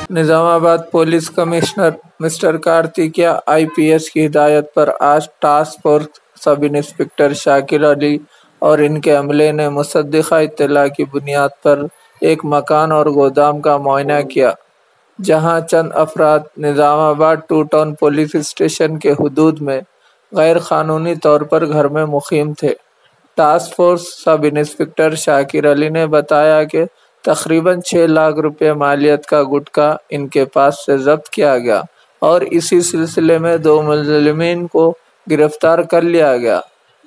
Nizamabad police commissioner mister Kartikeya IPS की हिदायत पर आज task force sub inspector Shakir Ali और इनके अमले ने मुसद्दिक़ा इत्तला की बुनियाद पर एक मकान और गोदाम का मुआयना किया, जहां चंद अफराद Nizamabad two town police station के हुदूद में गैर कानूनी तौर पर घर में मुक़ीम थे। Task force sub inspector Shakir Ali ने बताया कि तकरीबन 6 लाख रुपए मालियत का गुटखा इनके पास से जब्त किया गया और इसी सिलसिले में 2 मुलज़िमीन को गिरफ्तार कर लिया गया,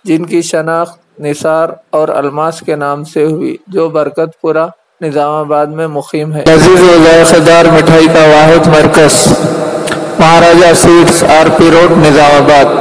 जिनकी शनाख्त निसार और अलमास के नाम से हुई, जो बरकतपुरा निजामाबाद में मुक़ीम है। लजीज व ज़ायक़ेदार मिठाई का वाहिद मरकज़ महाराजा स्वीट्स आरपी रोड निजामाबाद,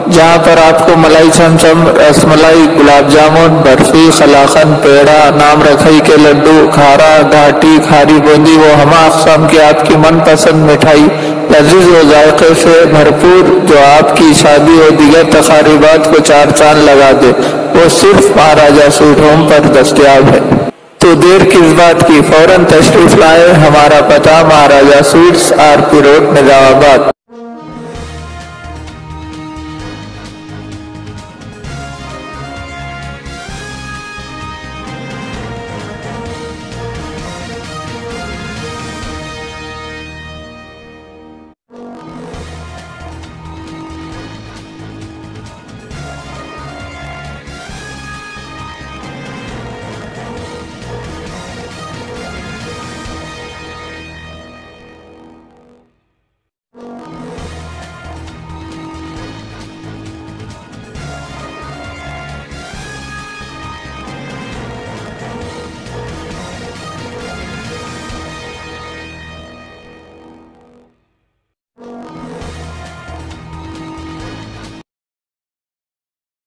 जहाँ पर आपको मलाई चमचम, रसमलाई, गुलाब जामुन, बर्फी, कलाकंद, पेड़ा, नाम रखई के लड्डू, खारा, घाटी, खारी बूंदी वो हमा अक़साम की आपकी मनपसंद मिठाई लजीज व जायके से भरपूर, जो आपकी शादी और दीगर तक़रीबात को 4 चांद लगा दे, वो सिर्फ महाराजा स्वीट होम पर दस्तयाब है। तो देर किस बात की, फौरन तशरीफ लाए। हमारा पता महाराजा स्वीट्स आरपी रोड निजामाबाद।